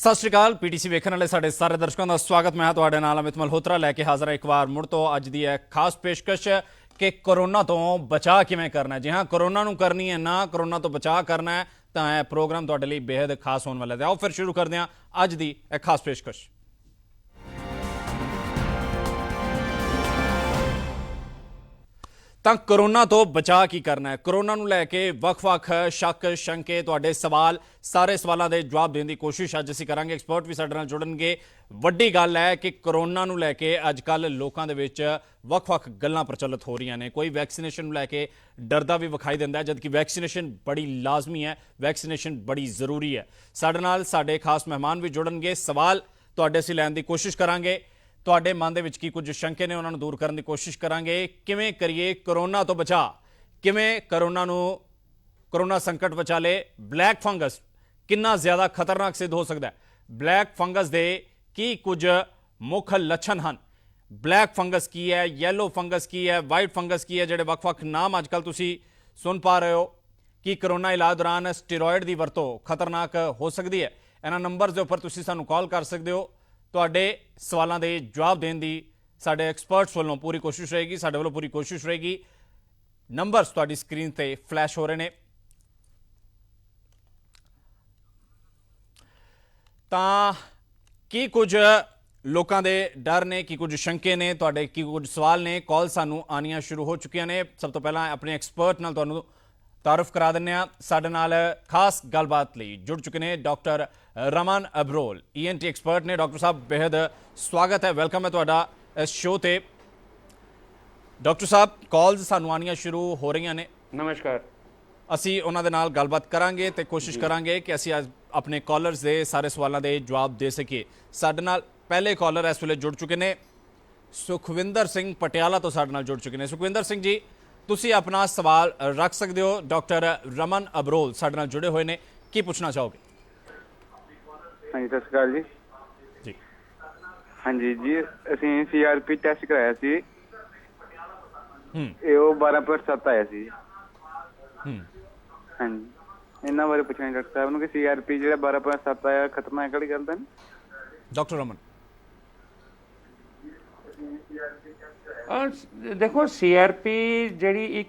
सत श्रीकाल पीटीसी वेखण वाले साडे सारे दर्शकों का स्वागत। मैं तुहाडे नाल अमित मल्होत्रा लैके हाज़र एक बार मुड़ तो अज दी है खास पेशकश कि कोरोना तो बचाव किवें करना है। जी हाँ, कोरोना नूं करनी है ना, कोरोना तो बचाव करना है, तो यह प्रोग्राम तुहाडे लई बेहद खास होने वाला है। आओ फिर शुरू करते हैं अज दी खास पेशकश। ਤਾਂ कोरोना तो बचाव की करना है। कोरोना ਨੂੰ ਲੈ ਕੇ ਵੱਖ-ਵੱਖ ਸ਼ੱਕ ਸ਼ੰਕੇ ਤੁਹਾਡੇ ਸਵਾਲ ਸਾਰੇ ਸਵਾਲਾਂ ਦੇ ਜਵਾਬ ਦੇਣ ਦੀ ਕੋਸ਼ਿਸ਼ ਅੱਜ ਅਸੀਂ ਕਰਾਂਗੇ। ਐਕਸਪਰਟ ਵੀ ਸਾਡੇ ਨਾਲ ਜੁੜਨਗੇ। ਵੱਡੀ ਗੱਲ ਹੈ ਕਿ कोरोना ਨੂੰ ਲੈ ਕੇ ਅੱਜ ਕੱਲ ਲੋਕਾਂ ਦੇ ਵਿੱਚ ਵੱਖ-ਵੱਖ ਗੱਲਾਂ ਪ੍ਰਚਲਿਤ ਹੋ ਰਹੀਆਂ ਨੇ। ਕੋਈ ਵੈਕਸੀਨੇਸ਼ਨ ਨੂੰ ਲੈ ਕੇ ਡਰਦਾ ਵੀ ਵਿਖਾਈ ਦਿੰਦਾ ਹੈ, ਜਦਕਿ ਵੈਕਸੀਨੇਸ਼ਨ ਬੜੀ ਲਾਜ਼ਮੀ ਹੈ, ਵੈਕਸੀਨੇਸ਼ਨ ਬੜੀ ਜ਼ਰੂਰੀ ਹੈ। ਸਾਡੇ ਨਾਲ ਸਾਡੇ ਖਾਸ ਮਹਿਮਾਨ ਵੀ ਜੁੜਨਗੇ। ਸਵਾਲ ਤੁਹਾਡੇ ਅਸੀਂ ਲੈਣ ਦੀ ਕੋਸ਼ਿਸ਼ ਕਰਾਂਗੇ। ਤੁਹਾਡੇ ਮਨ ਦੇ ਵਿੱਚ ਕੀ ਕੁਝ ਸ਼ੰਕੇ ਨੇ ਉਹਨਾਂ ਨੂੰ ਦੂਰ ਕਰਨ ਦੀ ਕੋਸ਼ਿਸ਼ ਕਰਾਂਗੇ। ਕਿਵੇਂ ਕਰੀਏ ਕੋਰੋਨਾ ਤੋਂ ਬਚਾ, ਕਿਵੇਂ ਕੋਰੋਨਾ ਸੰਕਟ ਵਿਚਾਲੇ ਬਲੈਕ ਫੰਗਸ ਕਿੰਨਾ ਜ਼ਿਆਦਾ ਖਤਰਨਾਕ ਸਿੱਧ ਹੋ ਸਕਦਾ ਹੈ। ਬਲੈਕ ਫੰਗਸ ਦੇ ਕੀ ਕੁਝ ਮੁੱਖ ਲੱਛਣ ਹਨ। ਬਲੈਕ ਫੰਗਸ ਕੀ ਹੈ, ਯੈਲੋ ਫੰਗਸ ਕੀ ਹੈ, ਵਾਈਟ ਫੰਗਸ ਕੀ ਹੈ, ਜਿਹੜੇ ਵੱਖ-ਵੱਖ ਨਾਮ ਅੱਜ ਕੱਲ੍ਹ ਤੁਸੀਂ ਸੁਣ ਪਾ ਰਹੇ ਹੋ। ਕਿ ਕੋਰੋਨਾ ਇਲਾਜ ਦੌਰਾਨ ਸਟੀਰੋਇਡ ਦੀ ਵਰਤੋਂ ਖਤਰਨਾਕ ਹੋ ਸਕਦੀ ਹੈ। ਇਹਨਾਂ ਨੰਬਰਸ ਦੇ ਉੱਪਰ ਤੁਸੀਂ ਸਾਨੂੰ ਕਾਲ ਕਰ ਸਕਦੇ ਹੋ। ਤੁਹਾਡੇ ਸਵਾਲਾਂ ਦੇ ਜਵਾਬ ਦੇਣ ਦੀ ਸਾਡੇ ਐਕਸਪਰਟਸ ਵੱਲੋਂ ਪੂਰੀ ਕੋਸ਼ਿਸ਼ ਰਹੇਗੀ, ਸਾਡੇ ਵੱਲੋਂ ਪੂਰੀ ਕੋਸ਼ਿਸ਼ ਰਹੇਗੀ। ਨੰਬਰਸ ਤੁਹਾਡੀ ਸਕਰੀਨ ਤੇ ਫਲੈਸ਼ ਹੋ ਰਹੇ ਨੇ। ਤਾਂ ਕੀ ਕੁਝ ਲੋਕਾਂ ਦੇ ਡਰ ਨੇ, ਕੀ ਕੁਝ ਸ਼ੰਕੇ ਨੇ, ਤੁਹਾਡੇ ਕੀ ਕੁਝ ਸਵਾਲ ਨੇ। ਕਾਲ ਸਾਨੂੰ ਆਉਣੀਆਂ ਸ਼ੁਰੂ ਹੋ ਚੁੱਕੀਆਂ ਨੇ। ਸਭ ਤੋਂ ਪਹਿਲਾਂ ਆਪਣੇ ਐਕਸਪਰਟ ਨਾਲ ਤੁਹਾਨੂੰ ਤਾਰਫ ਕਰਾ ਦਿੰਦੇ ਹਾਂ। ਸਾਡੇ ਨਾਲ ਖਾਸ ਗੱਲਬਾਤ ਲਈ ਜੁੜ ਚੁੱਕੇ ਨੇ doctor Raman Abrol, ENT expert ਨੇ। ਡਾਕਟਰ ਸਾਹਿਬ बेहद स्वागत है, वेलकम है ਤੁਹਾਡਾ ਇਸ ਸ਼ੋਅ ਤੇ। ਡਾਕਟਰ ਸਾਹਿਬ ਕਾਲਸ ਸਾਨੂੰ ਆਉਣੀਆਂ ਸ਼ੁਰੂ ਹੋ ਰਹੀਆਂ ਨੇ। ਨਮਸਕਾਰ। ਅਸੀਂ ਉਹਨਾਂ ਦੇ ਨਾਲ ਗੱਲਬਾਤ ਕਰਾਂਗੇ ਤੇ ਕੋਸ਼ਿਸ਼ ਕਰਾਂਗੇ ਕਿ ਅਸੀਂ ਅੱਜ ਆਪਣੇ ਕਾਲਰਸ ਦੇ ਸਾਰੇ ਸਵਾਲਾਂ ਦੇ ਜਵਾਬ ਦੇ ਸਕੀਏ। ਸਾਡੇ ਨਾਲ ਪਹਿਲੇ ਕਾਲਰ ਇਸ ਵੇਲੇ ਜੁੜ ਚੁੱਕੇ ਨੇ, ਸੁਖਵਿੰਦਰ ਸਿੰਘ ਪਟਿਆਲਾ ਤੋਂ ਸਾਡੇ ਨਾਲ ਜੁੜ ਚੁੱਕੇ ਨੇ। ਸੁਖਵਿੰਦਰ ਸਿੰਘ ਜੀ, ਤੁਸੀਂ ਆਪਣਾ ਸਵਾਲ ਰੱਖ ਸਕਦੇ ਹੋ। ਡਾਕਟਰ ਰਮਨ ਅਬਰੋਲ ਸਾਡੇ ਨਾਲ ਜੁੜੇ ਹੋਏ ਨੇ, ਕੀ ਪੁੱਛਣਾ ਚਾਹੋਗੇ? हाँ जी, सत श्री अकाल जी। जी हाँ जी जी, ਅਸੀਂ CRP ਟੈਸਟ ਕਰਾਇਆ ਸੀ। ਇਹ ਉਹ 12% ਆਇਆ ਸੀ। ਹਾਂਜੀ, ਇਹਨਾਂ ਬਾਰੇ ਪੁੱਛਣਾ ਡਾਕਟਰ ਸਾਹਿਬ ਨੂੰ ਕਿ CRP ਜਿਹੜਾ 12% ਆਇਆ ਖਤਰਨਾਕ ਕਿਹੜੀ ਗੱਲ ਦਾ ਨੇ? ਡਾਕਟਰ ਰਮਨ ਦੇਖੋ, CRP ਜਿਹੜੀ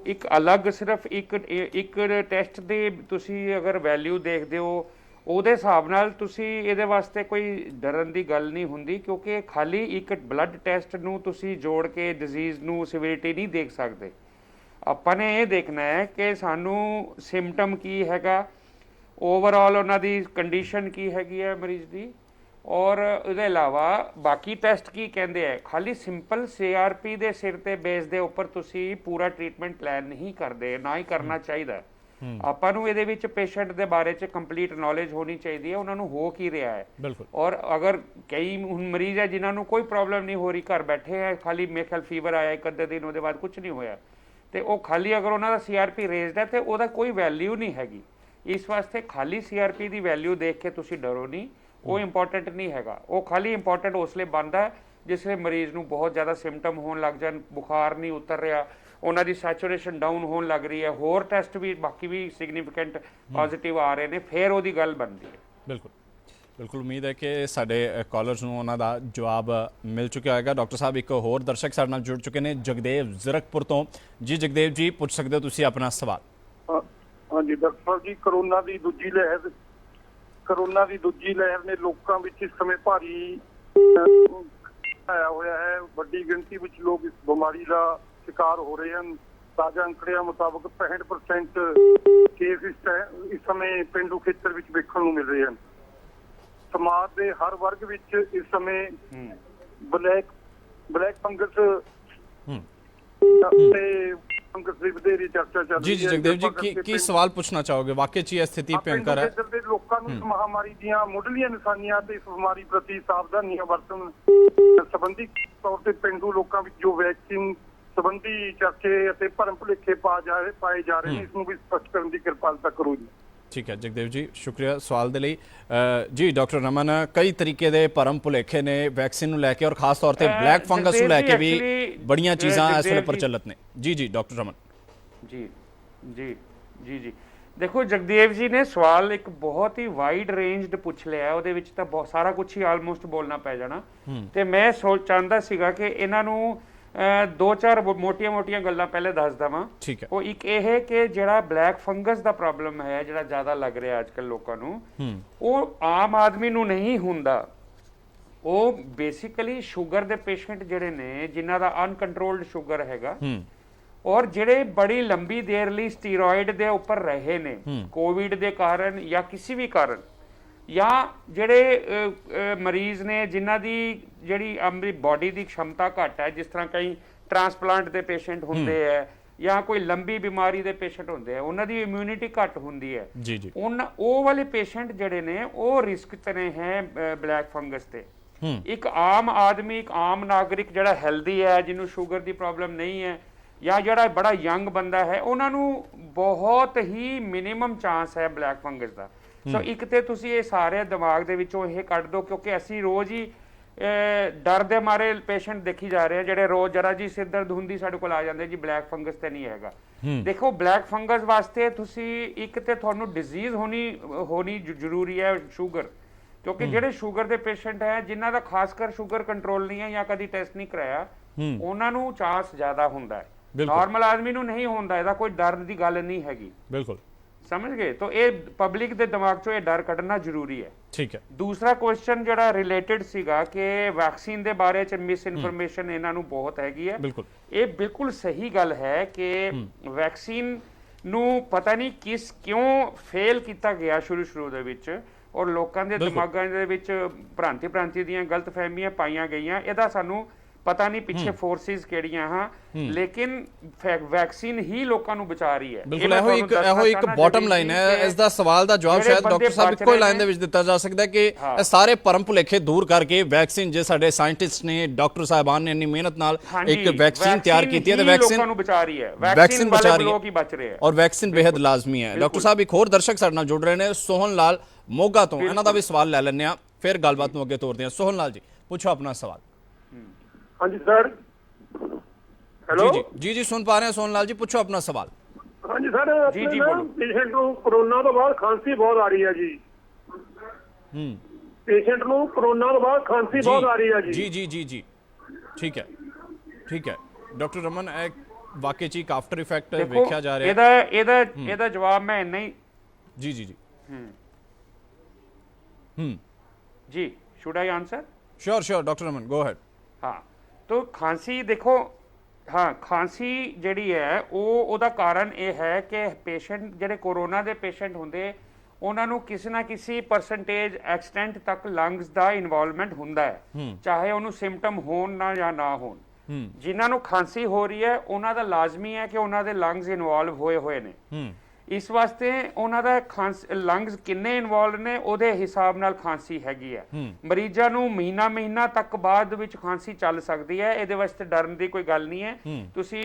ਇੱਕ ਅਲੱਗ ਸਿਰਫ ਇੱਕ ਟੈਸਟ ਦੇ ਤੁਸੀਂ ਅਗਰ ਵੈਲਿਊ ਦੇਖਦੇ ਹੋ, ਉਹਦੇ ਹਿਸਾਬ ਨਾਲ ਤੁਸੀਂ ਇਹਦੇ ਵਾਸਤੇ ਕੋਈ ਡਰਨ ਦੀ ਗੱਲ ਨਹੀਂ ਹੁੰਦੀ, ਕਿਉਂਕਿ ਖਾਲੀ ਇੱਕ ਬਲੱਡ ਟੈਸਟ ਨੂੰ ਤੁਸੀਂ ਜੋੜ ਕੇ ਡਿਜ਼ੀਜ਼ ਨੂੰ ਸਿਵਿਰਿਟੀ ਨਹੀਂ ਦੇਖ ਸਕਦੇ। ਆਪਾਂ ਨੇ ਇਹ ਦੇਖਣਾ ਹੈ ਕਿ ਸਾਨੂੰ ਸਿੰਪਟਮ ਕੀ ਹੈਗਾ, ਓਵਰਆਲ ਉਹਨਾਂ ਦੀ ਕੰਡੀਸ਼ਨ ਕੀ ਹੈਗੀ ਹੈ ਮਰੀਜ਼ ਦੀ, ਔਰ ਇਹਦੇ ਇਲਾਵਾ ਬਾਕੀ ਟੈਸਟ ਕੀ ਕਹਿੰਦੇ ਆ। ਖਾਲੀ ਸਿੰਪਲ CRP ਦੇ ਸਿਰ ਤੇ ਬੇਸ ਦੇ ਉੱਪਰ ਤੁਸੀਂ ਪੂਰਾ ਟ੍ਰੀਟਮੈਂਟ ਪਲਾਨ ਨਹੀਂ ਕਰਦੇ, ਨਾ ਹੀ ਕਰਨਾ ਚਾਹੀਦਾ। ਆਪਾਂ ਨੂੰ ਇਹਦੇ ਵਿੱਚ ਪੇਸ਼ੈਂਟ ਦੇ ਬਾਰੇ 'ਚ ਕੰਪਲੀਟ ਨੌਲੇਜ ਹੋਣੀ ਚਾਹੀਦੀ ਹੈ, ਉਹਨਾਂ ਨੂੰ ਹੋ ਕੀ ਰਿਹਾ ਹੈ। ਔਰ ਅਗਰ ਕਈ ਹੁਣ ਮਰੀਜ਼ ਹੈ ਜਿਨ੍ਹਾਂ ਨੂੰ ਕੋਈ ਪ੍ਰੋਬਲਮ ਨਹੀਂ ਹੋ ਰਹੀ, ਘਰ ਬੈਠੇ ਹੈ, ਖਾਲੀ ਮੇਰੇ ਖਿਆਲ ਫੀਵਰ ਆਇਆ ਇੱਕ ਅੱਧੇ ਦਿਨ, ਉਹਦੇ ਬਾਅਦ ਕੁਝ ਨਹੀਂ ਹੋਇਆ, ਤੇ ਉਹ ਖਾਲੀ ਅਗਰ ਉਹਨਾਂ ਦਾ CRP ਰੇਜ਼ਡ ਹੈ ਤੇ ਉਹਦਾ ਕੋਈ ਵੈਲਿਊ ਨਹੀਂ ਹੈਗੀ। ਇਸ ਵਾਸਤੇ ਖਾਲੀ CRP ਦੀ ਵੈਲਿਊ ਦੇਖ ਕੇ ਤੁਸੀਂ ਡਰੋ ਨਹੀਂ, ਉਹ ਇੰਪੋਰਟੈਂਟ ਨਹੀਂ ਹੈਗਾ। ਉਹ ਖਾਲੀ ਇੰਪੋਰਟੈਂਟ ਉਸ ਲਈ ਬਣਦਾ ਜਿਸ ਵੇਲੇ ਮਰੀਜ਼ ਨੂੰ ਬਹੁਤ ਜ਼ਿਆਦਾ ਸਿੰਪਟਮ ਹੋਣ ਲੱਗ ਜਾਣ, ਬੁਖਾਰ ਨਹੀਂ ਉਤਰ ਰਿਹਾ, ਉਹਨਾਂ ਦੀ ਸੈਚੂਰੇਸ਼ਨ ਡਾਊਨ ਹੋਣ ਲੱਗ ਰਹੀ ਹੈ, ਹੋਰ ਟੈਸਟ ਵੀ ਬਾਕੀ ਵੀ ਸਿਗਨੀਫੀਕੈਂਟ ਪੋਜ਼ਿਟਿਵ ਆ ਰਹੇ ਨੇ, ਫਿਰ ਉਹਦੀ ਗੱਲ ਬਣਦੀ ਹੈ। ਬਿਲਕੁਲ ਬਿਲकुल ਉਮੀਦ ਹੈ ਕਿ ਸਾਡੇ ਕਾਲਰਸ ਨੂੰ ਉਹਨਾਂ ਦਾ ਜਵਾਬ ਮਿਲ ਚੁੱਕਿਆ ਹੋਏਗਾ। ਡਾਕਟਰ ਸਾਹਿਬ, ਇੱਕ ਹੋਰ ਦਰਸ਼ਕ ਸਾਡੇ ਨਾਲ ਜੁੜ ਚੁੱਕੇ ਨੇ, ਜਗਦੇਵ ਜ਼ੀਰਕਪੁਰ ਤੋਂ। ਜੀ ਜਗਦੇਵ ਜੀ, ਪੁੱਛ ਸਕਦੇ ਹੋ ਤੁਸੀਂ ਆਪਣਾ ਸਵਾਲ। ਹਾਂਜੀ ਡਾਕਟਰ ਸਾਹਿਬ ਜੀ, ਕੋਰੋਨਾ ਦੀ ਦੂਜੀ ਲਹਿਰ ਨੇ ਲੋਕਾਂ ਵਿੱਚ ਇਸ ਸਮੇਂ ਭਾਰੀ ਆਇਆ ਹੋਇਆ ਹੈ। ਵੱਡੀ ਗਿਣਤੀ ਵਿੱਚ ਲੋਕ ਇਸ ਬਿਮਾਰੀ ਦਾ ਸ਼ਿਕਾਰ ਹੋ ਰਹੇ ਹਨ। ਤਾਜ਼ਾ ਅੰਕੜਿਆਂ ਮੁਤਾਬਕ 65% ਕੇਸ ਇਸ ਸਮੇਂ ਪੇਂਡੂ ਖੇਤਰ ਵਿੱਚ ਵੇਖਣ ਨੂੰ ਮਿਲ ਰਹੇ ਹਨ। ਸਮਾਜ ਦੇ ਹਰ ਵਰਗ ਵਿੱਚ ਇਸ ਸਮੇਂ ਬਲੈਕ ਫੰਗਸ ਤੇ ਫੰਗਸ ਦੀ ਵਧੇਰੀ ਚਰਚਾ ਚੱਲ ਰਹੀ ਹੈ। ਜੀ ਜਗਦੇਵ ਜੀ, ਕੀ ਸਵਾਲ ਪੁੱਛਣਾ ਚਾਹੋਗੇ? ਵਾਕਈ ਚ ਇਹ ਸਥਿਤੀ ਭਿਅੰਕਰ ਹੈ। ਲੋਕਾਂ ਨੂੰ ਇਸ ਮਹਾਮਾਰੀ ਦੀਆਂ ਮੁੱਢਲੀਆਂ ਨਿਸ਼ਾਨੀਆਂ ਤੇ ਇਸ ਬਿਮਾਰੀ ਪ੍ਰਤੀ ਸਾਵਧਾਨੀਆਂ ਵਰਤਣ ਸੰਬੰਧੀ ਤੌਰ ਤੇ ਪੇਂਡੂ ਲੋਕਾਂ ਵਿੱਚ ਜੋ ਵੈਕਸੀਨ ਸੰਬੰਧੀ ਚਰਚੇ ਅਤੇ ਭਰਮ ਭੁਲੇਖੇ ਪਾਏ ਜਾ ਰਹੇ ਨੇ, ਇਸ ਨੂੰ ਵੀ ਸਪਸ਼ਟ ਕਰਨ ਦੀ ਕਿਰਪਾਲਤਾ ਕਰੋ ਜੀ। ਠੀਕ ਹੈ ਜਗਦੇਵ ਜੀ, ਸ਼ੁਕਰੀਆ ਸਵਾਲ ਦੇ ਲਈ। ਜੀ ਡਾਕਟਰ ਰਮਨ, ਕਈ ਤਰੀਕੇ ਦੇ ਭਰਮ ਭੁਲੇਖੇ ਨੇ ਵੈਕਸੀਨ ਨੂੰ ਲੈ ਕੇ, ਔਰ ਖਾਸ ਤੌਰ ਤੇ ਬਲੈਕ ਫੰਗਸ ਨੂੰ ਲੈ ਕੇ ਵੀ ਬੜੀਆਂ ਚੀਜ਼ਾਂ ਇਸ ਵੇਲੇ ਪ੍ਰਚਲਿਤ ਨੇ। ਜੀ ਜੀ ਡਾਕਟਰ ਰਮਨ। ਜੀ ਜੀ ਜੀ ਜੀ ਦੇਖੋ ਜਗਦੇਵ ਜੀ ਨੇ ਸਵਾਲ ਇੱਕ ਬਹੁਤ ਹੀ ਵਾਈਡ ਰੇਂਜਡ ਪੁੱਛ ਲਿਆ, ਉਹਦੇ ਵਿੱਚ ਤਾਂ ਬਹੁਤ ਸਾਰਾ ਕੁਝ ਹੀ ਆਲਮੋਸਟ ਬੋਲਣਾ ਪੈ ਜਾਣਾ। ਤੇ ਮੈਂ ਚਾਹੁੰਦਾ ਸੀਗਾ ਕਿ ਇਹਨਾਂ ਨੂੰ ਦੋ ਚਾਰ ਮੋਟੀਆਂ ਗੱਲਾਂ ਪਹਿਲੇ ਦੱਸ ਦਵਾਂ। ਠੀਕ ਹੈ। ਉਹ ਇੱਕ ਇਹ ਹੈ ਕਿ ਜਿਹੜਾ ਬਲੈਕ ਫੰਗਸ ਦਾ ਪ੍ਰੋਬਲਮ ਹੈ, ਜਿਹੜਾ ਜ਼ਿਆਦਾ ਲੱਗ ਰਿਹਾ ਅੱਜ ਕੱਲ੍ਹ ਲੋਕਾਂ ਨੂੰ, ਉਹ ਆਮ ਆਦਮੀ ਨੂੰ ਨਹੀਂ ਹੁੰਦਾ। ਉਹ ਬੇਸਿਕਲੀ ਸ਼ੂਗਰ ਦੇ ਪੇਸ਼ੈਂਟ ਜਿਹੜੇ ਨੇ, ਜਿਨ੍ਹਾਂ ਦਾ ਅਨਕੰਟਰੋਲਡ ਸ਼ੂਗਰ ਹੈਗਾ, ਔਰ ਜਿਹੜੇ ਬੜੀ ਲੰਬੀ ਦੇਰ ਲਈ ਸਟੀਰੋਇਡ ਦੇ ਉੱਪਰ ਰਹੇ ਨੇ ਕੋਵਿਡ ਦੇ ਕਾਰਨ ਜਾਂ ਕਿਸੇ ਵੀ ਕਾਰਨ, ਜਾਂ ਜਿਹੜੇ ਮਰੀਜ਼ ਨੇ ਜਿਨ੍ਹਾਂ ਦੀ ਜਿਹੜੀ ਆਪਣੀ ਬਾਡੀ ਦੀ क्षमता ਘੱਟ ਹੈ, ਜਿਸ ਤਰ੍ਹਾਂ ਕਈ ਟ੍ਰਾਂਸਪਲਾਂਟ ਦੇ ਪੇਸ਼ੈਂਟ ਹੁੰਦੇ ਹੈ ਜਾਂ ਕੋਈ ਲੰਬੀ ਬਿਮਾਰੀ ਦੇ ਪੇਸ਼ੈਂਟ ਹੁੰਦੇ ਆ, ਉਹਨਾਂ ਦੀ ਇਮਿਊਨਿਟੀ ਘੱਟ ਹੁੰਦੀ ਹੈ ਜੀ ਜੀ, ਉਹ ਵਾਲੇ ਪੇਸ਼ੈਂਟ ਜਿਹੜੇ ਨੇ ਉਹ ਰਿਸਕ ਤੇ ਨੇ ਹੈ ਬਲੈਕ ਫੰਗਸ ਤੇ। ਇੱਕ ਆਮ ਆਦਮੀ, ਇੱਕ ਆਮ ਨਾਗਰਿਕ ਜਿਹੜਾ ਹੈਲਦੀ ਹੈ, ਜਿਹਨੂੰ ਸ਼ੂਗਰ ਦੀ ਪ੍ਰੋਬਲਮ ਨਹੀਂ ਹੈ, ਜਾਂ ਜਿਹੜਾ ਬੜਾ ਯੰਗ ਬੰਦਾ ਹੈ, ਉਹਨਾਂ ਨੂੰ ਬਹੁਤ ਹੀ ਮਿਨੀਮਮ ਚਾਂਸ ਹੈ ਬਲੈਕ ਫੰਗਸ ਦਾ। ਸੋ ਇੱਕ ਤੇ ਤੁਸੀਂ ਇਹ ਸਾਰੇ ਦਿਮਾਗ ਦੇ ਵਿੱਚੋਂ ਇਹ ਕੱਢ ਦਿਓ, ਕਿਉਂਕਿ ਅਸੀਂ ਰੋਜ਼ ਹੀ ਡਰ ਦੇ ਮਾਰੇ ਪੇਸ਼ੈਂਟ ਦੇਖੀ ਜਾ ਰਹੇ ਆ, ਜਿਹੜੇ ਰੋਜ਼ ਜਰਾ ਜੀ ਸਿਰ ਦਰਦ ਹੁੰਦੀ ਸਾਡੇ ਕੋਲ ਆ ਜਾਂਦੇ ਜੀ ਬਲੈਕ ਫੰਗਸ ਤੇ ਨਹੀਂ ਹੈਗਾ। ਦੇਖੋ ਬਲੈਕ ਫੰਗਸ ਵਾਸਤੇ ਤੁਸੀਂ ਇੱਕ ਤੇ ਤੁਹਾਨੂੰ ਡਿਜ਼ੀਜ਼ ਹੋਣੀ ਜ਼ਰੂਰੀ ਹੈ ਸ਼ੂਗਰ, ਕਿਉਂਕਿ ਜਿਹੜੇ ਸ਼ੂਗਰ ਦੇ ਪੇਸ਼ੈਂਟ ਹੈ, ਜਿਨ੍ਹਾਂ ਦਾ ਖਾਸ ਕਰ ਸ਼ੂਗਰ ਕੰਟਰੋਲ ਨਹੀਂ ਹੈ ਜਾਂ ਕਦੀ ਟੈਸਟ ਨਹੀਂ ਕਰਾਇਆ, ਉਹਨਾਂ ਨੂੰ ਚਾਂਸ ਜ਼ਿਆਦਾ ਹੁੰਦਾ ਹੈ। ਨਾਰਮਲ ਆਦਮੀ ਨੂੰ ਨਹੀਂ ਹੁੰਦਾ, ਇਹਦਾ ਕੋਈ ਡਰ ਦੀ ਗੱਲ ਨਹੀਂ ਹੈਗੀ। ਬਿਲਕੁਲ ਸਮਝ ਗਏ? ਤਾਂ ਇਹ ਪਬਲਿਕ ਦੇ ਦਿਮਾਗ ਚੋਂ ਇਹ ਡਰ ਕੱਢਣਾ ਜ਼ਰੂਰੀ ਹੈ। ਠੀਕ ਹੈ। ਦੂਸਰਾ ਕੁਐਸਚਨ ਜਿਹੜਾ ਰਿਲੇਟਡ ਸੀਗਾ ਕਿ ਵੈਕਸੀਨ ਦੇ ਬਾਰੇ ਚ ਮਿਸ ਇਨਫੋਰਮੇਸ਼ਨ ਇਹਨਾਂ ਨੂੰ ਬਹੁਤ ਹੈਗੀ ਹੈ। ਬਿਲਕੁਲ, ਇਹ ਬਿਲਕੁਲ ਸਹੀ ਗੱਲ ਹੈ ਕਿ ਵੈਕਸੀਨ ਨੂੰ ਪਤਾ ਨਹੀਂ ਕਿਉਂ ਫੇਲ ਕੀਤਾ ਗਿਆ ਸ਼ੁਰੂ ਦੇ ਵਿੱਚ, ਔਰ ਲੋਕਾਂ ਦੇ ਦਿਮਾਗਾਂ ਦੇ ਵਿੱਚ ਭ੍ਰਾਂਤੀ ਦੀਆਂ ਗਲਤਫਹਿਮੀਆਂ ਪਾਈਆਂ ਗਈਆਂ। ਇਹਦਾ ਸਾਨੂੰ ਪਤਾ ਨਹੀਂ ਪਿੱਛੇ ਫੋਰਸਿਸ ਕਿਹੜੀਆਂ ਹਾਂ, ਲੇਕਿਨ ਵੈਕਸੀਨ ਹੀ ਲੋਕਾਂ ਨੂੰ ਬਚਾ ਰਹੀ ਹੈ। ਬਿਲਕੁਲ ਇਹੋ ਇੱਕ ਬਾਟਮ ਲਾਈਨ ਹੈ। ਇਸ ਦਾ ਸਵਾਲ ਦਾ ਜਵਾਬ ਸ਼ਾਇਦ ਡਾਕਟਰ ਸਾਹਿਬ ਇੱਕੋ ਹੀ ਲਾਈਨ ਦੇ ਵਿੱਚ ਦਿੱਤਾ ਜਾ ਸਕਦਾ ਕਿ ਇਹ ਸਾਰੇ ਭਰਮ ਭੁਲੇਖੇ ਦੂਰ ਕਰਕੇ ਵੈਕਸੀਨ, ਜੇ ਸਾਡੇ ਸਾਇੰਟਿਸਟ ਨੇ, ਡਾਕਟਰ ਸਾਹਿਬਾਨ ਨੇ ਇੰਨੀ ਮਿਹਨਤ ਨਾਲ ਇੱਕ ਵੈਕਸੀਨ ਤਿਆਰ ਕੀਤੀ ਹੈ ਤੇ ਵੈਕਸੀਨ ਨੂੰ ਬਚਾ ਰਹੀ ਹੈ, ਵੈਕਸੀਨ ਬਚਾ ਰਹੀ ਲੋਕ ਹੀ ਬਚ ਰਹੇ ਹੈ, ਔਰ ਵੈਕਸੀਨ ਬੇहद ਲਾਜ਼ਮੀ ਹੈ। ਡਾਕਟਰ ਸਾਹਿਬ ਇੱਕ ਹੋਰ ਦਰਸ਼ਕ ਸਾਡੇ ਨਾਲ ਜੁੜ ਰਹੇ ਨੇ, ਸੋਹਨ ਲਾਲ ਮੋਗਾ ਤੋਂ, ਇਹਨਾਂ ਦਾ ਵੀ ਸਵਾਲ ਲੈ ਲੈਂਦੇ ਆ, ਫਿਰ ਗੱਲਬਾਤ ਨੂੰ ਅੱਗੇ ਤੋਰਦੇ ਆ। ਸੋਹਨ ਲਾਲ ਜੀ, ਪੁੱਛੋ ਆਪਣਾ ਸਵਾਲ। हाँ जी सर, हेलो जी सुन पा रहे हैं सोहन लाल जी, पूछो अपना सवाल। हाँ जी सर, जी बोलो। पेशेंट को कोरोना तो बाद खांसी बहुत आ रही है जी। पेशेंट को कोरोना तो बाद खांसी बहुत आ रही है जी। जी जी जी ठीक है डॉक्टर रमन, वाकई ची एक आफ्टर इफेक्ट देखा जा रहा है। ਇਹਦਾ ਜਵਾਬ ਮੈਂ ਇੰਨਾ ਹੀ जी जी जी जी should I answer? Sure doctor Raman, go ahead. हाँ, तो खांसी देखो, हाँ खांसी ਜਿਹੜੀ ਹੈ ਉਹਦਾ ਕਾਰਨ ਇਹ ਹੈ ਕਿ ਪੇਸ਼ੈਂਟ ਜਿਹੜੇ ਕੋਰੋਨਾ ਦੇ ਪੇਸ਼ੈਂਟ ਹੁੰਦੇ, ਉਹਨਾਂ ਨੂੰ ਕਿਸੇ ਨਾ ਕਿਸੇ ਪਰਸੈਂਟੇਜ ਐਕਸਟੈਂਟ ਤੱਕ ਲੰਗਸ ਦਾ ਇਨਵੋਲਵਮੈਂਟ ਹੁੰਦਾ ਹੈ, ਚਾਹੇ ਉਹਨੂੰ ਸਿੰਪਟਮ ਹੋਣ ਨਾ ਜਾਂ ਨਾ ਹੋਣ। ਜਿਨ੍ਹਾਂ ਨੂੰ ਖਾਂਸੀ ਹੋ ਰਹੀ ਹੈ ਉਹਨਾਂ ਦਾ ਲਾਜ਼ਮੀ ਹੈ ਕਿ ਉਹਨਾਂ ਦੇ ਲੰਗਸ ਇਨਵੋਲਵ ਹੋਏ ਨੇ। ਇਸ ਵਾਸਤੇ ਉਹਨਾਂ ਦਾ ਲੰਗਸ ਕਿੰਨੇ ਇਨਵੋਲਵ ਨੇ ਉਹਦੇ ਹਿਸਾਬ ਨਾਲ ਖਾਂਸੀ ਹੈਗੀ ਹੈ। ਮਰੀਜ਼ਾਂ ਨੂੰ ਮਹੀਨਾ ਤੱਕ ਬਾਅਦ ਵਿੱਚ ਖਾਂਸੀ ਚੱਲ ਸਕਦੀ ਹੈ, ਇਹਦੇ ਵਾਸਤੇ ਡਰਨ ਦੀ ਕੋਈ ਗੱਲ ਨਹੀਂ ਹੈ। ਤੁਸੀਂ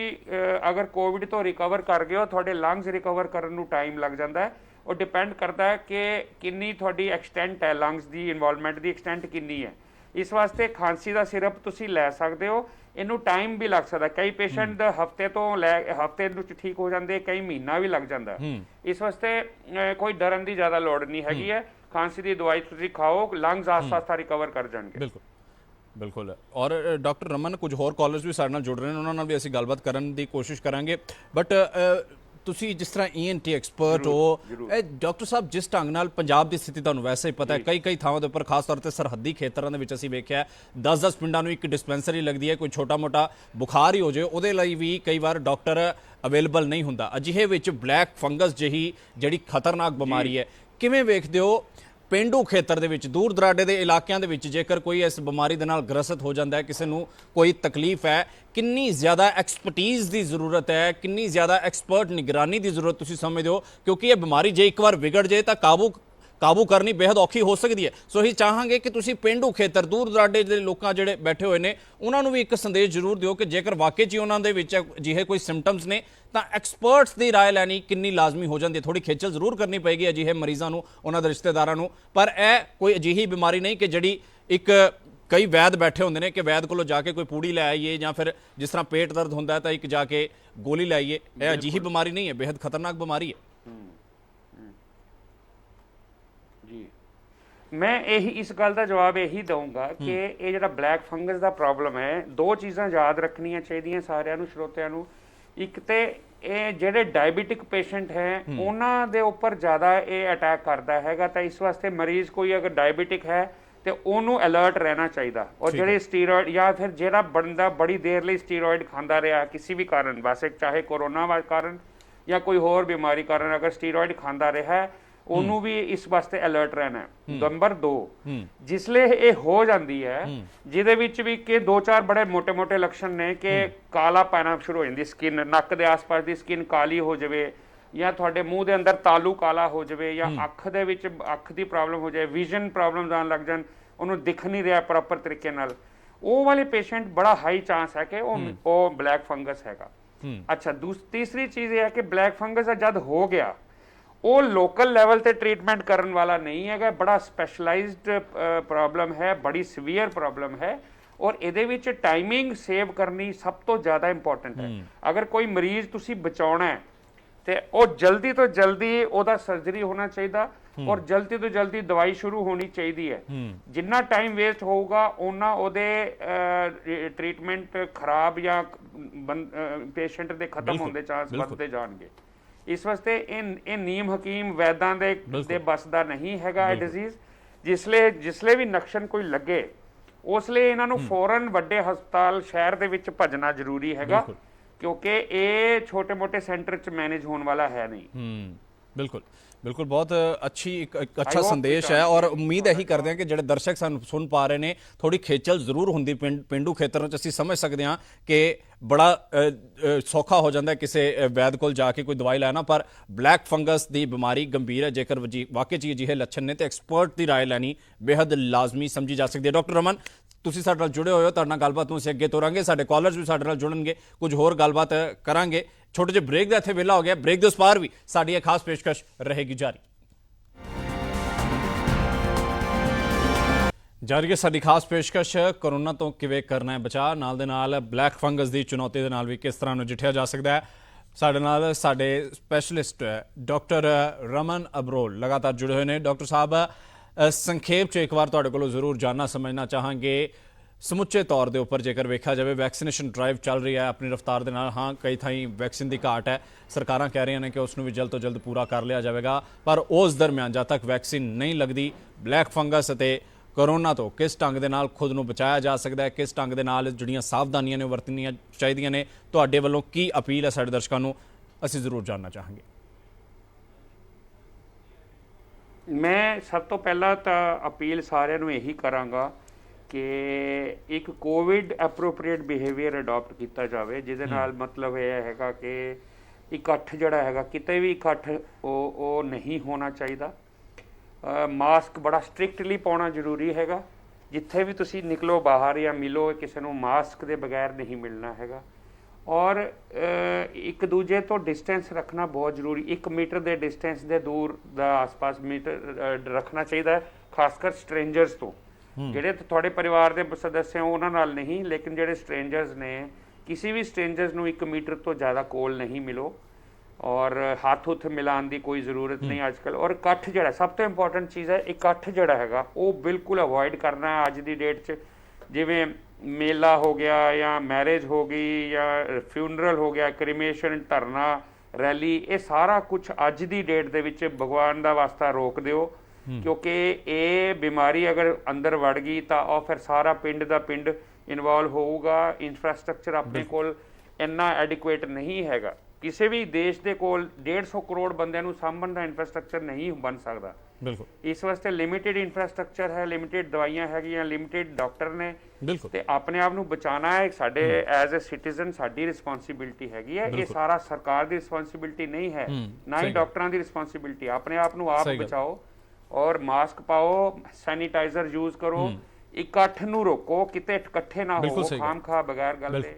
ਅਗਰ ਕੋਵਿਡ ਤੋਂ ਰਿਕਵਰ ਕਰ ਗਏ ਹੋ, ਤੁਹਾਡੇ ਲੰਗਸ ਰਿਕਵਰ ਕਰਨ ਨੂੰ ਟਾਈਮ ਲੱਗ ਜਾਂਦਾ ਹੈ। ਉਹ ਡਿਪੈਂਡ ਕਰਦਾ ਹੈ ਕਿ ਕਿੰਨੀ ਤੁਹਾਡੀ ਐਕਸਟੈਂਟ ਹੈ, ਲੰਗਸ ਦੀ ਇਨਵੋਲਵਮੈਂਟ ਦੀ ਐਕਸਟੈਂਟ ਕਿੰਨੀ ਹੈ। ਇਸ ਵਾਸਤੇ ਖਾਂਸੀ ਦਾ ਸਿਰਪ ਤੁਸੀਂ ਲੈ ਸਕਦੇ ਹੋ, ਇਹਨੂੰ ਟਾਈਮ ਵੀ ਲੱਗ ਸਕਦਾ। ਕਈ ਪੇਸ਼ੈਂਟ ਹਫਤੇ ਨੂੰ ਠੀਕ ਹੋ ਜਾਂਦੇ, ਕਈ ਮਹੀਨਾ ਵੀ ਲੱਗ ਜਾਂਦਾ। ਇਸ ਵਾਸਤੇ ਕੋਈ ਡਰਨ ਦੀ ਜ਼ਿਆਦਾ ਲੋੜ ਨਹੀਂ ਹੈਗੀ ਹੈ। ਖਾਂਸੀ ਦੀ ਦਵਾਈ ਤੁਸੀਂ ਖਾਓ, ਲੰਗਸ ਆਸਤਾ ਰਿਕਵਰ ਕਰ ਜਾਣਗੇ। ਬਿਲਕੁਲ ਔਰ ਡਾਕਟਰ ਰਮਨ, ਕੁਝ ਹੋਰ ਕਾਲਰਸ ਵੀ ਸਾਡੇ ਨਾਲ ਜੁੜ ਰਹੇ ਨੇ, ਉਹਨਾਂ ਨਾਲ ਵੀ ਅਸੀਂ ਗੱਲਬਾਤ ਕਰਨ ਦੀ ਕੋਸ਼ਿਸ਼ ਕਰਾਂਗੇ। ਬਟ ਤੁਸੀਂ ਜਿਸ ਤਰ੍ਹਾਂ ENT ਐਕਸਪਰਟ ਹੋ, ਡਾਕਟਰ ਸਾਹਿਬ ਜਿਸ ਢੰਗ ਨਾਲ ਪੰਜਾਬ ਦੀ ਸਥਿਤੀ ਤੁਹਾਨੂੰ ਵੈਸੇ ਹੀ ਪਤਾ ਹੈ, ਕਈ ਥਾਵਾਂ ਦੇ ਉੱਪਰ ਖਾਸ ਤੌਰ ਤੇ ਸਰਹੱਦੀ ਖੇਤਰਾਂ ਦੇ ਵਿੱਚ ਅਸੀਂ ਵੇਖਿਆ 10-10 ਪਿੰਡਾਂ ਨੂੰ ਇੱਕ ਡਿਸਪੈਂਸਰੀ ਲੱਗਦੀ ਹੈ। ਕੋਈ ਛੋਟਾ ਮੋਟਾ ਬੁਖਾਰ ਹੀ ਹੋ ਜਾਏ, ਉਹਦੇ ਲਈ ਵੀ ਕਈ ਵਾਰ ਡਾਕਟਰ ਅਵੇਲੇਬਲ ਨਹੀਂ ਹੁੰਦਾ। ਅਜਿਹੇ ਵਿੱਚ ਬਲੈਕ ਫੰਗਸ ਜਿਹੜੀ ਖਤਰਨਾਕ ਬਿਮਾਰੀ ਹੈ, ਕਿਵੇਂ ਵੇਖਦੇ ਹੋ ਪੇਂਡੂ ਖੇਤਰ ਦੇ ਵਿੱਚ, ਦੂਰ ਦਰਾਡੇ ਦੇ ਇਲਾਕਿਆਂ ਦੇ ਵਿੱਚ ਜੇਕਰ ਕੋਈ ਇਸ ਬਿਮਾਰੀ ਦੇ ਨਾਲ ਗ੍ਰਸਤ ਹੋ ਜਾਂਦਾ ਹੈ, ਕਿਸੇ ਨੂੰ ਕੋਈ ਤਕਲੀਫ ਹੈ, ਕਿੰਨੀ ਜ਼ਿਆਦਾ ਐਕਸਪਰਟੀਜ਼ ਦੀ ਜ਼ਰੂਰਤ ਹੈ, ਕਿੰਨੀ ਜ਼ਿਆਦਾ ਐਕਸਪਰਟ ਨਿਗਰਾਨੀ ਦੀ ਜ਼ਰੂਰਤ ਤੁਸੀਂ ਸਮਝਦੇ ਹੋ? ਕਿਉਂਕਿ ਇਹ ਬਿਮਾਰੀ ਜੇ ਇੱਕ ਵਾਰ ਵਿਗੜ ਜਾਏ ਤਾਂ ਕਾਬੂ ਕਰਨੀ ਬੇहद ਔਖੀ ਹੋ ਸਕਦੀ ਹੈ। ਸੋ ਅਸੀਂ ਚਾਹਾਂਗੇ ਕਿ ਤੁਸੀਂ ਪੇਂਡੂ ਖੇਤਰ, ਦੂਰ ਦਰਾਡੇ ਦੇ ਲੋਕਾਂ ਜਿਹੜੇ ਬੈਠੇ ਹੋਏ ਨੇ, ਉਹਨਾਂ ਨੂੰ ਵੀ ਇੱਕ ਸੰਦੇਸ਼ ਜ਼ਰੂਰ ਦਿਓ ਕਿ ਜੇਕਰ ਵਾਕਈ 'ਚ ਉਹਨਾਂ ਦੇ ਵਿੱਚ ਅਜਿਹੇ ਕੋਈ ਸਿੰਪਟਮਸ ਨੇ ਤਾਂ ਐਕਸਪਰਟਸ ਦੀ ਰਾਏ ਲੈਣੀ ਕਿੰਨੀ ਲਾਜ਼ਮੀ ਹੋ ਜਾਂਦੀ ਹੈ। ਥੋੜੀ ਖੇਚਲ ਜ਼ਰੂਰ ਕਰਨੀ ਪਏਗੀ ਅਜਿਹੇ ਮਰੀਜ਼ਾਂ ਨੂੰ, ਉਹਨਾਂ ਦੇ ਰਿਸ਼ਤੇਦਾਰਾਂ ਨੂੰ, ਪਰ ਇਹ ਕੋਈ ਅਜਿਹੀ ਬਿਮਾਰੀ ਨਹੀਂ ਕਿ ਜਿਹੜੀ ਇੱਕ ਕਈ ਵੈਦ ਬੈਠੇ ਹੁੰਦੇ ਨੇ ਕਿ ਵੈਦ ਕੋਲੋਂ ਜਾ ਕੇ ਕੋਈ ਪੂੜੀ ਲੈ ਆਈਏ, ਜਾਂ ਫਿਰ ਜਿਸ ਤਰ੍ਹਾਂ ਪੇਟ ਦਰਦ ਹੁੰਦਾ ਤਾਂ ਇੱਕ ਜਾ ਕੇ ਗੋਲੀ ਲੈ ਆਈਏ। ਇਹ ਅਜਿਹੀ ਬਿਮਾਰੀ ਨਹੀਂ ਹੈ, ਬੇहद ਖਤਰਨਾਕ ਬਿਮਾਰੀ ਹੈ। ਜੀ ਮੈਂ ਇਹੀ ਇਸ ਗੱਲ ਦਾ ਜਵਾਬ ਇਹੀ ਦਊਂਗਾ ਕਿ ਇਹ ਜਿਹੜਾ ਬਲੈਕ ਫੰਗਸ ਦਾ ਪ੍ਰੋਬਲਮ ਹੈ, ਦੋ ਚੀਜ਼ਾਂ ਯਾਦ ਰੱਖਣੀਆਂ ਚਾਹੀਦੀਆਂ ਸਾਰਿਆਂ ਨੂੰ, ਸਰੋਤਿਆਂ ਨੂੰ। ਇੱਕ ਤੇ ਇਹ ਜਿਹੜੇ ਡਾਇਬੀਟਿਕ ਪੇਸ਼ੈਂਟ ਹੈ ਉਹਨਾਂ ਦੇ ਉੱਪਰ ਜ਼ਿਆਦਾ ਇਹ ਅਟੈਕ ਕਰਦਾ ਹੈਗਾ, ਤਾਂ ਇਸ ਵਾਸਤੇ ਮਰੀਜ਼ ਕੋਈ ਅਗਰ ਡਾਇਬੀਟਿਕ ਹੈ ਤੇ ਉਹਨੂੰ ਅਲਰਟ ਰਹਿਣਾ ਚਾਹੀਦਾ। ਔਰ ਜਿਹੜੇ ਸਟੀਰੋਇਡ ਜਾਂ ਫਿਰ ਜਿਹੜਾ ਬੰਦਾ ਬੜੀ ਦੇਰ ਲਈ ਸਟੀਰੋਇਡ ਖਾਂਦਾ ਰਿਹਾ ਕਿਸੇ ਵੀ ਕਾਰਨ ਵਾਸਤੇ, ਚਾਹੇ ਕੋਰੋਨਾ ਕਾਰਨ ਜਾਂ ਕੋਈ ਹੋਰ ਬਿਮਾਰੀ ਕਾਰਨ, ਅਗਰ ਸਟੀਰੋਇਡ ਖਾਂਦਾ ਰਿਹਾ ਉਹਨੂੰ ਵੀ ਇਸ ਵਾਸਤੇ ਅਲਰਟ ਰਹਿਣਾ ਹੈ। ਨੰਬਰ 2, ਜਿਸਲੇ ਇਹ ਹੋ ਜਾਂਦੀ ਹੈ ਜਿਹਦੇ ਵਿੱਚ ਵੀ ਕਿ 2-4 ਬੜੇ ਮੋٹے ਲੱਛਣ ਨੇ ਕਿ ਕਾਲਾ ਪੈਣਾ ਸ਼ੁਰੂ ਹੋ ਜਾਂਦੀ ਸਕਿਨ, ਨੱਕ ਦੇ ਆਸ-ਪਾਸ ਦੀ ਸਕਿਨ ਕਾਲੀ ਹੋ ਜਾਵੇ, ਜਾਂ ਤੁਹਾਡੇ ਮੂੰਹ ਦੇ ਅੰਦਰ ਤਾਲੂ ਕਾਲਾ ਹੋ ਜਾਵੇ, ਜਾਂ ਅੱਖ ਦੇ ਵਿੱਚ ਅੱਖ ਦੀ ਪ੍ਰੋਬਲਮ ਹੋ ਜਾਏ, ਵਿਜ਼ਨ ਪ੍ਰੋਬਲਮਸ ਆਉਣ ਲੱਗ ਜਾਣ, ਉਹਨੂੰ ਦਿਖ ਨਹੀਂ ਰਿਹਾ ਪ੍ਰੋਪਰ ਤਰੀਕੇ ਨਾਲ, ਉਹ ਵਾਲੇ ਪੇਸ਼ੈਂਟ ਬੜਾ ਹਾਈ ਚਾਂਸ ਹੈ ਕਿ ਉਹ ਬਲੈਕ ਫੰਗਸ ਹੈਗਾ। ਅੱਛਾ, ਤੀਸਰੀ ਚੀਜ਼ ਇਹ ਹੈ ਕਿ ਬਲੈਕ ਫੰਗਸ ਜਦ ਹੋ ਗਿਆ ਉਹ ਲੋਕਲ ਲੈਵਲ ਤੇ ਟ੍ਰੀਟਮੈਂਟ ਕਰਨ ਵਾਲਾ ਨਹੀਂ ਹੈਗਾ, ਬੜਾ ਸਪੈਸ਼ਲਾਈਜ਼ਡ ਪ੍ਰੋਬਲਮ ਹੈ, ਬੜੀ ਸੀਵੀਅਰ ਪ੍ਰੋਬਲਮ ਹੈ, ਔਰ ਇਹਦੇ ਵਿੱਚ ਟਾਈਮਿੰਗ ਸੇਵ ਕਰਨੀ ਸਭ ਤੋਂ ਜ਼ਿਆਦਾ ਇੰਪੋਰਟੈਂਟ ਹੈ। ਅਗਰ ਕੋਈ ਮਰੀਜ਼ ਤੁਸੀਂ ਬਚਾਉਣਾ ਹੈ ਤੇ ਉਹ ਜਲਦੀ ਤੋਂ ਜਲਦੀ ਉਹਦਾ ਸਰਜਰੀ ਹੋਣਾ ਚਾਹੀਦਾ, ਔਰ ਜਲਦੀ ਤੋਂ ਜਲਦੀ ਦਵਾਈ ਸ਼ੁਰੂ ਹੋਣੀ ਚਾਹੀਦੀ ਹੈ। ਜਿੰਨਾ ਟਾਈਮ ਵੇਸਟ ਹੋਊਗਾ ਉਹਨਾਂ ਉਹਦੇ ਟ੍ਰੀਟਮੈਂਟ ਖਰਾਬ ਜਾਂ ਪੇਸ਼ੈਂਟ ਦੇ ਖਤਮ ਹੋਣ ਦੇ ਚਾਂਸ ਵੱਧਦੇ ਜਾਣਗੇ। ਇਸ ਵਾਸਤੇ ਇਹ ਨੀਮ ਹਕੀਮ ਵੈਦਾਂ ਦੇ ਬਸ ਦਾ ਨਹੀਂ ਹੈਗਾ ਇਹ ਡਿਜ਼ੀਜ਼। ਜਿਸਲੇ ਵੀ ਨਕਸ਼ਨ ਕੋਈ ਲੱਗੇ ਉਸ ਲਈ ਇਹਨਾਂ ਨੂੰ ਫੌਰਨ ਵੱਡੇ ਹਸਪਤਾਲ ਸ਼ਹਿਰ ਦੇ ਵਿੱਚ ਭੱਜਣਾ ਜ਼ਰੂਰੀ ਹੈਗਾ, ਕਿਉਂਕਿ ਇਹ ਛੋਟੇ-ਮੋਟੇ ਸੈਂਟਰ 'ਚ ਮੈਨੇਜ ਹੋਣ ਵਾਲਾ ਹੈ ਨਹੀਂ। ਬਿਲਕੁਲ ਬਿਲकुल, बहुत अच्छी एक अच्छा संदेश है, और उम्मीद यही करते हैं कि ਜਿਹੜੇ ਦਰਸ਼ਕ ਸਾਨੂੰ ਸੁਣ ਪਾ ਰਹੇ ਨੇ ਥੋੜੀ ਖੇਚਲ ਜ਼ਰੂਰ ਹੁੰਦੀ ਪਿੰਡੂ ਖੇਤਰਾਂ 'ਚ, ਅਸੀਂ ਸਮਝ ਸਕਦੇ ਹਾਂ ਕਿ ਬੜਾ ਸੌਖਾ ਹੋ ਜਾਂਦਾ ਕਿਸੇ ਵੈਦ ਕੋਲ ਜਾ ਕੇ ਕੋਈ ਦਵਾਈ ਲੈਣਾ, ਪਰ ਬਲੈਕ ਫੰਗਸ ਦੀ ਬਿਮਾਰੀ ਗੰਭੀਰ ਹੈ। ਜੇਕਰ ਵਾਕਈ 'ਚ ਅਜਿਹੇ ਲੱਛਣ ਨੇ ਤੇ ਐਕਸਪਰਟ ਦੀ ਰਾਏ ਲੈਣੀ ਬੇहद ਲਾਜ਼ਮੀ ਸਮਝੀ ਜਾ ਸਕਦੀ ਹੈ। ਡਾਕਟਰ ਰਮਨ, ਤੁਸੀਂ ਸਾਡੇ ਨਾਲ ਜੁੜੇ ਹੋਏ ਹੋ, ਤੁਹਾਡੇ ਨਾਲ ਗੱਲਬਾਤ ਨੂੰ ਅਸੀਂ ਅੱਗੇ ਤੋਰਾਂਗੇ, ਸਾਡੇ ਕਾਲਰਸ ਵੀ ਸਾਡੇ ਨਾਲ ਜੁੜਨਗੇ, ਕੁਝ ਹੋਰ ਗੱਲਬਾਤ ਕਰਾਂਗੇ। ਛੋਟੇ ਜਿਹੇ ਬ੍ਰੇਕ ਦਾ ਇੱਥੇ ਵੇਲਾ ਹੋ ਗਿਆ, ਬ੍ਰੇਕ ਦੇ ਉਸ ਪਾਰ ਵੀ ਸਾਡੀ ਇਹ ਖਾਸ ਪੇਸ਼ਕਸ਼ ਰਹੇਗੀ ਜਾਰੀ ਹੈ ਸਾਡੀ ਖਾਸ ਪੇਸ਼ਕਸ਼ ਕੋਰੋਨਾ ਤੋਂ ਕਿਵੇਂ ਕਰਨਾ ਹੈ ਬਚਾਅ, ਨਾਲ ਦੇ ਨਾਲ ਬਲੈਕ ਫੰਗਸ ਦੀ ਚੁਣੌਤੀ ਦੇ ਨਾਲ ਵੀ ਕਿਸ ਤਰ੍ਹਾਂ ਨਜਿੱਠਿਆ ਜਾ ਸਕਦਾ ਹੈ। ਸਾਡੇ ਨਾਲ ਸਾਡੇ ਸਪੈਸ਼ਲਿਸਟ ਡਾਕਟਰ ਰਮਨ ਅਬਰੋਲ ਲਗਾਤਾਰ ਜੁੜੇ ਹੋਏ ਨੇ। ਡਾਕਟਰ ਸਾਹਿਬ, ਸੰਖੇਪ 'ਚ ਇੱਕ ਵਾਰ ਤੁਹਾਡੇ ਕੋਲੋਂ ਜ਼ਰੂਰ ਜਾਨਣਾ ਸਮਝਣਾ ਚਾਹਾਂਗੇ, ਸਮੁੱਚੇ ਤੌਰ ਦੇ ਉੱਪਰ ਜੇਕਰ ਵੇਖਿਆ ਜਾਵੇ ਵੈਕਸੀਨੇਸ਼ਨ ਡਰਾਈਵ ਚੱਲ ਰਹੀ ਹੈ ਆਪਣੀ ਰਫਤਾਰ ਦੇ ਨਾਲ, ਹਾਂ ਕਈ ਥਾਈਂ ਵੈਕਸੀਨ ਦੀ ਘਾਟ ਹੈ, ਸਰਕਾਰਾਂ ਕਹਿ ਰਹੀਆਂ ਨੇ ਕਿ ਉਸ ਨੂੰ ਵੀ ਜਲਦ ਤੋਂ ਜਲਦ ਪੂਰਾ ਕਰ ਲਿਆ ਜਾਵੇਗਾ, ਪਰ ਉਸ ਦਰਮਿਆਨ ਜਦ ਤੱਕ ਵੈਕਸੀਨ ਨਹੀਂ ਲੱਗਦੀ, ਬਲੈਕ ਫੰਗਸ ਅਤੇ ਕੋਰੋਨਾ ਤੋਂ ਕਿਸ ਢੰਗ ਦੇ ਨਾਲ ਖੁਦ ਨੂੰ ਬਚਾਇਆ ਜਾ ਸਕਦਾ ਹੈ, ਕਿਸ ਢੰਗ ਦੇ ਨਾਲ ਜਿਹੜੀਆਂ ਸਾਵਧਾਨੀਆਂ ਨੇ ਉਹ ਵਰਤਣੀਆਂ ਚਾਹੀਦੀਆਂ ਨੇ, ਤੁਹਾਡੇ ਵੱਲੋਂ ਕੀ ਅਪੀਲ ਹੈ ਸਾਡੇ ਦਰਸ਼ਕਾਂ ਨੂੰ, ਅਸੀਂ ਜ਼ਰੂਰ ਜਾਣਨਾ ਚਾਹਾਂਗੇ। ਮੈਂ ਸਭ ਤੋਂ ਪਹਿਲਾਂ ਤਾਂ ਅਪੀਲ ਸਾਰਿਆਂ ਨੂੰ ਇਹੀ ਕਰਾਂਗਾ ਕਿ ਇੱਕ ਕੋਵਿਡ ਐਪਰੋਪਰੀਏਟ ਬਿਹੇਵੀਅਰ ਅਡਾਪਟ ਕੀਤਾ ਜਾਵੇ, ਜਿਹਦੇ ਨਾਲ ਮਤਲਬ ਇਹ ਹੈਗਾ ਕਿ ਇਕੱਠ ਜਿਹੜਾ ਹੈਗਾ ਕਿਤੇ ਵੀ ਇਕੱਠ ਉਹ ਨਹੀਂ ਹੋਣਾ ਚਾਹੀਦਾ। ਮਾਸਕ ਬੜਾ ਸਟ੍ਰਿਕਟਲੀ ਪਾਉਣਾ ਜ਼ਰੂਰੀ ਹੈਗਾ, ਜਿੱਥੇ ਵੀ ਤੁਸੀਂ ਨਿਕਲੋ ਬਾਹਰ ਜਾਂ ਮਿਲੋ ਕਿਸੇ ਨੂੰ ਮਾਸਕ ਦੇ ਬਗੈਰ ਨਹੀਂ ਮਿਲਣਾ ਹੈਗਾ, ਔਰ ਇੱਕ ਦੂਜੇ ਤੋਂ ਡਿਸਟੈਂਸ ਰੱਖਣਾ ਬਹੁਤ ਜ਼ਰੂਰੀ, 1 ਮੀਟਰ ਦੇ ਡਿਸਟੈਂਸ ਦੇ ਦੂਰ ਦਾ ਆਸ-ਪਾਸ ਮੀਟਰ ਰੱਖਣਾ ਚਾਹੀਦਾ ਹੈ, ਖਾਸ ਕਰ ਸਟ੍ਰੇਂਜਰਸ ਤੋਂ। ਜਿਹੜੇ ਤੁਹਾਡੇ ਪਰਿਵਾਰ ਦੇ ਸਦੱਸਿਆ ਉਹਨਾਂ ਨਾਲ ਨਹੀਂ, ਲੇਕਿਨ ਜਿਹੜੇ ਸਟ੍ਰੇਂਜਰਸ ਨੇ, ਕਿਸੇ ਵੀ ਸਟ੍ਰੇਂਜਰਸ ਨੂੰ 1 ਮੀਟਰ ਤੋਂ ਜ਼ਿਆਦਾ ਕੋਲ ਨਹੀਂ ਮਿਲੋ, ਔਰ ਹੱਥ ਮਿਲਾਉਣ ਦੀ ਕੋਈ ਜ਼ਰੂਰਤ ਨਹੀਂ ਅੱਜ ਕੱਲ੍ਹ। ਔਰ ਇਕੱਠ ਜਿਹੜਾ ਸਭ ਤੋਂ ਇੰਪੋਰਟੈਂਟ ਚੀਜ਼ ਹੈ, ਇਕੱਠ ਜਿਹੜਾ ਹੈਗਾ ਉਹ ਬਿਲਕੁਲ ਅਵੋਇਡ ਕਰਨਾ ਹੈ ਅੱਜ ਦੀ ਡੇਟ 'ਚ। ਜਿਵੇਂ ਮੇਲਾ ਹੋ ਗਿਆ ਜਾਂ ਮੈਰਿਜ ਹੋ ਗਈ ਜਾਂ ਫਿਊਨਰਲ ਹੋ ਗਿਆ, ਕ੍ਰੀਮੇਸ਼ਨ, ਧਰਨਾ, ਰੈਲੀ, ਇਹ ਸਾਰਾ ਕੁਝ ਅੱਜ ਦੀ ਡੇਟ ਦੇ ਵਿੱਚ ਭਗਵਾਨ ਦਾ ਵਾਸਤਾ ਰੋਕ ਦਿਓ, ਕਿਉਂਕਿ ਇਹ ਬਿਮਾਰੀ ਅਗਰ ਅੰਦਰ ਵੜ ਗਈ ਤਾਂ ਉਹ ਫਿਰ ਸਾਰਾ ਪਿੰਡ ਦਾ ਪਿੰਡ ਇਨਵੋਲਵ ਹੋਊਗਾ। ਇਨਫਰਾਸਟ੍ਰਕਚਰ ਆਪਣੇ ਕੋਲ ਇੰਨਾ ਐਡਿਕੁਏਟ ਨਹੀਂ ਹੈਗਾ, ਕਿਸੇ ਵੀ ਦੇਸ਼ ਦੇ ਕੋਲ 150 ਕਰੋੜ ਬੰਦਿਆਂ ਨੂੰ ਸਾਂਭਣ ਦਾ ਇਨਫਰਾਸਟ੍ਰਕਚਰ ਨਹੀਂ ਬਣ ਸਕਦਾ। ਬਿਲਕੁਲ, ਇਸ ਵਾਸਤੇ ਲਿਮਿਟਿਡ ਇਨਫਰਾਸਟ੍ਰਕਚਰ ਹੈ, ਲਿਮਿਟਿਡ ਦਵਾਈਆਂ ਹੈਗੀਆਂ, ਲਿਮਿਟਿਡ ਡਾਕਟਰ ਨੇ, ਤੇ ਆਪਣੇ ਆਪ ਨੂੰ ਬਚਾਉਣਾ ਹੈ। ਸਾਡੇ ਐਜ਼ ਅ ਸਿਟੀਜ਼ਨ ਸਾਡੀ ਰਿਸਪੌਂਸਿਬਿਲਿਟੀ ਹੈਗੀ ਹੈ, ਇਹ ਸਾਰਾ ਸਰਕਾਰ ਦੀ ਰਿਸਪੌਂਸਿਬਿਲਿਟੀ ਨਹੀਂ ਹੈ, ਨਾ ਹੀ ਡਾਕਟਰਾਂ ਦੀ ਰਿਸਪੌਂਸਿਬਿਲਿਟੀ। ਆਪਣੇ ਆਪ ਨੂੰ ਆਪ ਬਚਾਓ, ਔਰ ਮਾਸਕ ਪਾਓ, ਸੈਨੀਟਾਈਜ਼ਰ ਯੂਜ਼ ਕਰੋ, ਇਕੱਠ ਨੂੰ ਰੋਕੋ, ਕਿਤੇ ਇਕੱਠੇ ਨਾ ਹੋਵੋ ਖਾਮ-ਖਾ ਬਗੈਰ ਗੱਲ ਦੇ।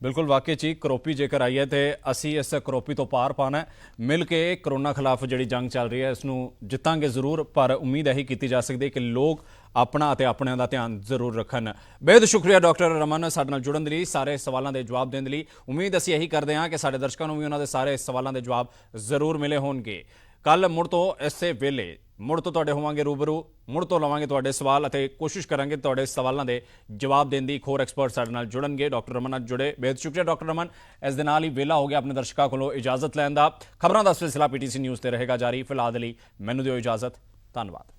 ਬਿਲਕੁਲ, ਵਾਕਈ 'ਚ ਕਰੋਪੀ ਜੇਕਰ ਆਈ ਹੈ ਤੇ ਅਸੀਂ ਇਸ ਕਰੋਪੀ ਤੋਂ ਪਾਰ ਪਾਣਾ, ਮਿਲ ਕੇ ਕਰੋਨਾ ਖਿਲਾਫ ਜਿਹੜੀ ਜੰਗ ਚੱਲ ਰਹੀ ਹੈ ਇਸ ਨੂੰ ਜਿੱਤਾਂਗੇ ਜ਼ਰੂਰ, ਪਰ ਉਮੀਦ ਇਹੀ ਕੀਤੀ ਜਾ ਸਕਦੀ ਹੈ ਕਿ ਲੋਕ ਆਪਣਾ ਅਤੇ ਆਪਣਿਆਂ ਦਾ ਧਿਆਨ ਜ਼ਰੂਰ ਰੱਖਣ। ਬੇਹੱਦ ਸ਼ੁਕਰੀਆ ਡਾਕਟਰ ਰਮਨ ਸਾਡੇ ਨਾਲ ਜੁੜਨ ਦੇ ਲਈ, ਸਾਰੇ ਸਵਾਲਾਂ ਦੇ ਜਵਾਬ ਦੇਣ ਦੇ ਲਈ। ਉਮੀਦ ਅਸੀਂ ਇਹੀ ਕਰਦੇ ਹਾਂ ਕਿ ਸਾਡੇ ਦਰਸ਼ਕਾਂ ਨੂੰ ਵੀ ਉਹਨਾਂ ਦੇ ਸਾਰੇ ਸਵਾਲਾਂ ਦੇ ਜਵਾਬ ਜ਼ਰੂਰ ਮਿਲੇ ਹੋਣਗੇ। ਕੱਲ ਮੁੜ ਤੋਂ ਇਸੇ ਵੇਲੇ ਮੁੜ ਤੋਂ ਤੁਹਾਡੇ ਹੋਵਾਂਗੇ ਰੂਬਰੂ, ਮੁੜ ਤੋਂ ਲਵਾਂਗੇ ਤੁਹਾਡੇ ਸਵਾਲ ਅਤੇ ਕੋਸ਼ਿਸ਼ ਕਰਾਂਗੇ ਤੁਹਾਡੇ ਸਵਾਲਾਂ ਦੇ ਜਵਾਬ ਦੇਣ ਦੀ। ਇੱਕ ਹੋਰ ਐਕਸਪਰਟ ਸਾਡੇ ਨਾਲ ਜੁੜਨਗੇ, ਡਾਕਟਰ ਰਮਨ ਨਾਲ ਜੁੜੇ। ਬੇਹਦ ਸ਼ੁਕਰੀਆ ਡਾਕਟਰ ਰਮਨ। ਇਸ ਦੇ ਨਾਲ ਹੀ ਵੇਲਾ ਹੋ ਗਿਆ ਆਪਣੇ ਦਰਸ਼ਕਾਂ ਕੋਲੋਂ ਇਜਾਜ਼ਤ ਲੈਣ ਦਾ। ਖਬਰਾਂ ਦਾ ਸਿਲਸਿਲਾ PTC ਨਿਊਜ਼ ਤੇ ਰਹੇਗਾ ਜਾਰੀ। ਫਿਲਹਾਲ ਦੇ ਲਈ ਮੈਨੂੰ ਦਿਓ ਇਜਾਜ਼ਤ। ਧੰਨਵਾਦ।